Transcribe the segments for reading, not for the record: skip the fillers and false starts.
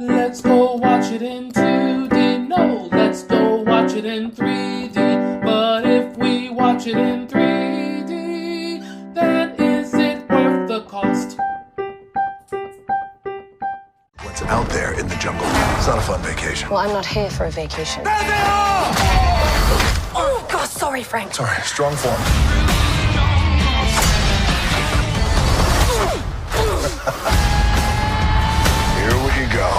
Let's go watch it in 2D. No, let's go watch it in 3D. But if we watch it in 3D, then is it worth the cost? What's out there in the jungle? It's not a fun vacation. Well, I'm not here for a vacation. Oh, God, sorry, Frank. Sorry, strong form. Here we go.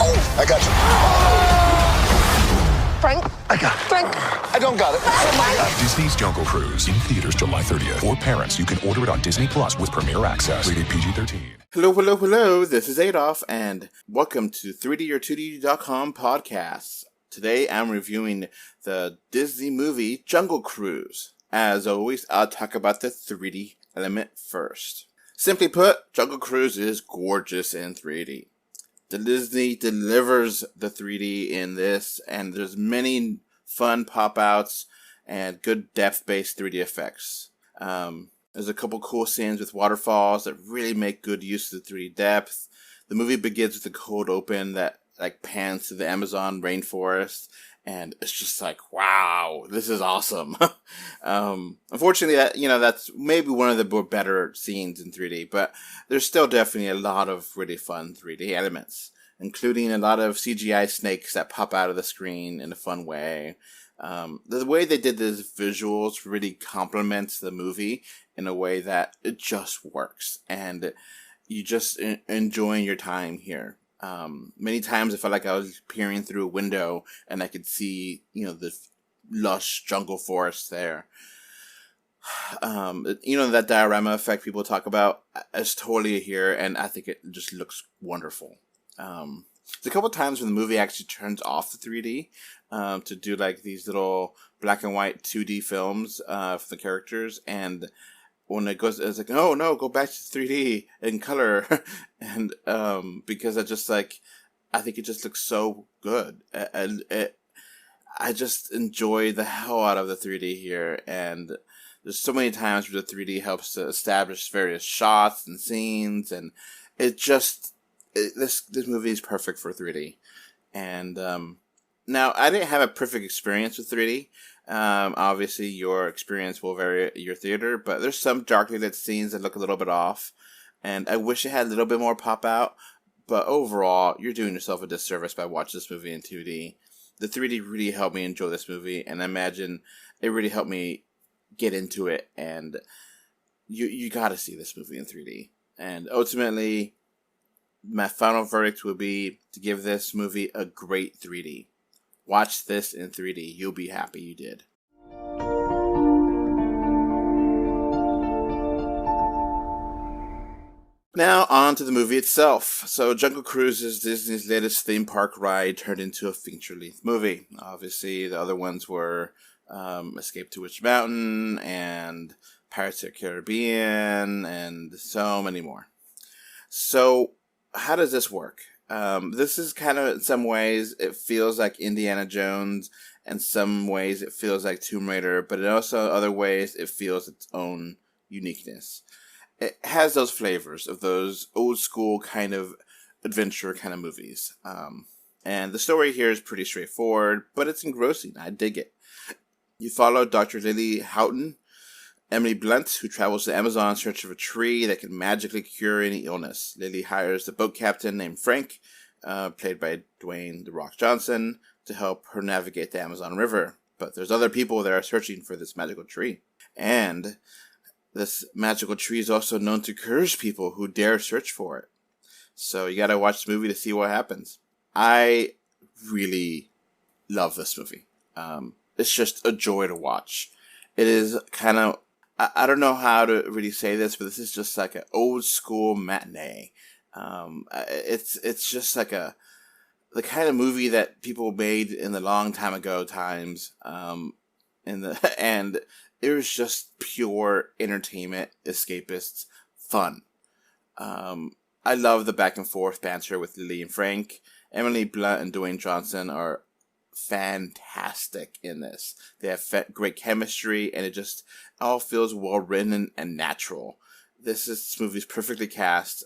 Oh, I got you. Frank? I got it. Frank? I don't got it. Oh my God. Disney's Jungle Cruise in theaters July 30th. For parents, you can order it on Disney Plus with Premier Access. Rated PG-13. Hello. This is Adolf, and welcome to 3D2D.com podcast. Today, I'm reviewing the Disney movie Jungle Cruise. As always, I'll talk about the 3D element first. Simply put, Jungle Cruise is gorgeous in 3D. Disney delivers the 3D in this, and there's many fun pop-outs and good depth-based 3D effects. There's a couple cool scenes with waterfalls that really make good use of the 3D depth. The movie begins with a cold open that pans to the Amazon rainforest, and it's just like, wow, this is awesome. Unfortunately, that's maybe one of the better scenes in 3D, but there's still definitely a lot of really fun 3D elements, including a lot of CGI snakes that pop out of the screen in a fun way. The way they did these visuals really complements the movie in a way that it just works, and you just enjoying your time here. Many times I felt like I was peering through a window and I could see, the lush jungle forest there. That diorama effect people talk about is totally here, and I think it just looks wonderful. There's a couple times when the movie actually turns off the 3D to do these little black and white 2D films for the characters, and when it goes, it's like, oh no, go back to 3D in color, and because I think it just looks so good. I just enjoy the hell out of the 3D here, and there's so many times where the 3D helps to establish various shots and scenes, and this movie is perfect for 3D. And now, I didn't have a perfect experience with 3D. Obviously, your experience will vary at your theater, but there's some darkly lit scenes that look a little bit off, and I wish it had a little bit more pop out, but overall, you're doing yourself a disservice by watching this movie in 2D. The 3D really helped me enjoy this movie, and I imagine it really helped me get into it, and you gotta see this movie in 3D. And ultimately, my final verdict would be to give this movie a great 3D. Watch this in 3D. You'll be happy you did. Now, on to the movie itself. So, Jungle Cruise is Disney's latest theme park ride turned into a feature-length movie. Obviously, the other ones were Escape to Witch Mountain and Pirates of the Caribbean and so many more. So, how does this work? This is kind of, in some ways, it feels like Indiana Jones, and some ways it feels like Tomb Raider, but in also other ways it feels its own uniqueness. It has those flavors of those old school kind of adventure kind of movies. And the story here is pretty straightforward, but it's engrossing. I dig it. You follow Dr. Lily Houghton, Emily Blunt, who travels to Amazon in search of a tree that can magically cure any illness. Lily hires a boat captain named Frank, played by Dwayne "The Rock" Johnson, to help her navigate the Amazon River. But there's other people that are searching for this magical tree. And this magical tree is also known to curse people who dare search for it. So you gotta watch the movie to see what happens. I really love this movie. It's just a joy to watch. It is kind of, I don't know how to really say this, but this is just like an old school matinee. It's just like the kind of movie that people made in the long time ago times. And it was just pure entertainment, escapist fun. I love the back and forth banter with Lily and Frank. Emily Blunt and Dwayne Johnson are fantastic in this. They have great chemistry, and it just all feels well written and natural. This movie's perfectly cast.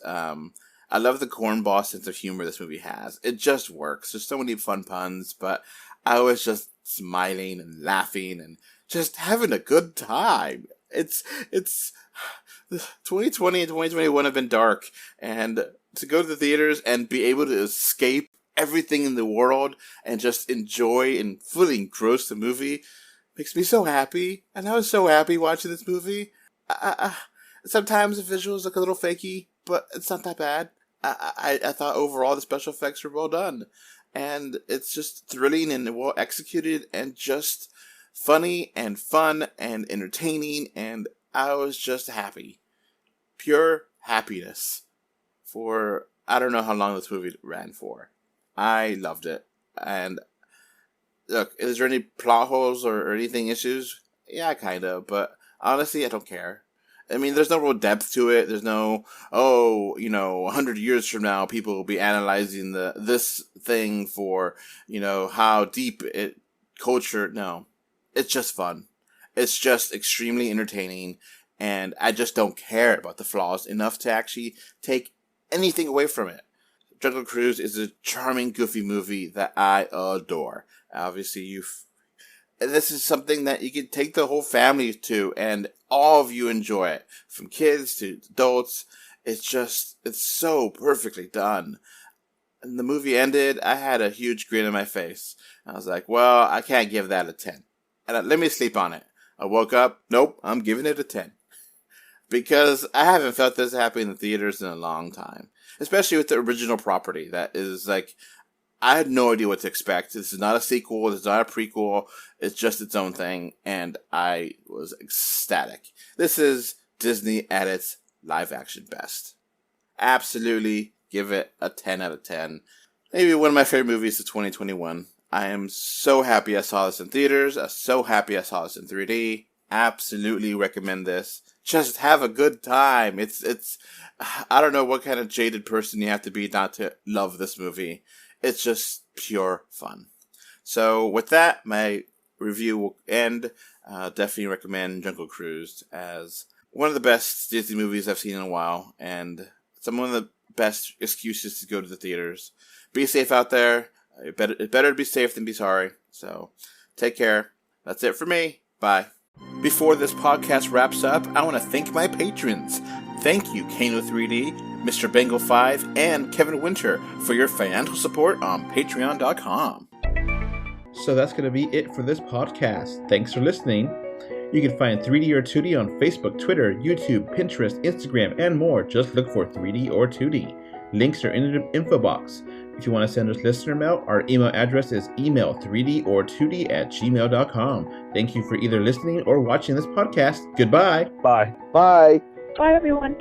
I I love the cornball sense of humor this movie has. It just works. There's so many fun puns, but I was just smiling and laughing and just having a good time. It's 2020 and 2021 have been dark, and to go to the theaters and be able to escape everything in the world and just enjoy and fully engross the movie makes me so happy. And I was so happy watching this movie. Sometimes the visuals look a little fakey, but it's not that bad. I thought overall the special effects were well done. And it's just thrilling and well executed and just funny and fun and entertaining. And I was just happy. Pure happiness for, I don't know how long this movie ran for. I loved it. And look, is there any plot holes or anything issues? Yeah, kind of. But honestly, I don't care. I mean, there's no real depth to it. There's no, 100 years from now, people will be analyzing this thing for, how deep it culture. No, it's just fun. It's just extremely entertaining. And I just don't care about the flaws enough to actually take anything away from it. Jungle Cruise is a charming, goofy movie that I adore. Obviously, this is something that you can take the whole family to, and all of you enjoy it, from kids to adults. It's so perfectly done. And the movie ended, I had a huge grin on my face. I was like, well, I can't give that a 10. And let me sleep on it. I woke up, nope, I'm giving it a 10. Because I haven't felt this happy in the theaters in a long time. Especially with the original property. That is like, I had no idea what to expect. This is not a sequel. This is not a prequel. It's just its own thing. And I was ecstatic. This is Disney at its live-action best. Absolutely give it a 10 out of 10. Maybe one of my favorite movies of 2021. I am so happy I saw this in theaters. I'm so happy I saw this in 3D. Absolutely recommend this. Just have a good time. It's I don't know what kind of jaded person you have to be not to love this movie. It's just pure fun. So with that, my review will end. Definitely recommend Jungle Cruise as one of the best Disney movies I've seen in a while, and some of the best excuses to go to the theaters. Be safe out there. It's better to be safe than be sorry. So take care. That's it for me. Bye. Before this podcast wraps up, I want to thank my patrons. Thank you, Kano3D, Mr. Bengal 5, and Kevin Winter for your financial support on Patreon.com. So that's going to be it for this podcast. Thanks for listening. You can find 3D or 2D on Facebook, Twitter, YouTube, Pinterest, Instagram, and more. Just look for 3D or 2D. Links are in the info box. If you want to send us listener mail, our email address is email3dortwo@gmail.com. Thank you for either listening or watching this podcast. Goodbye. Bye. Bye. Bye, everyone.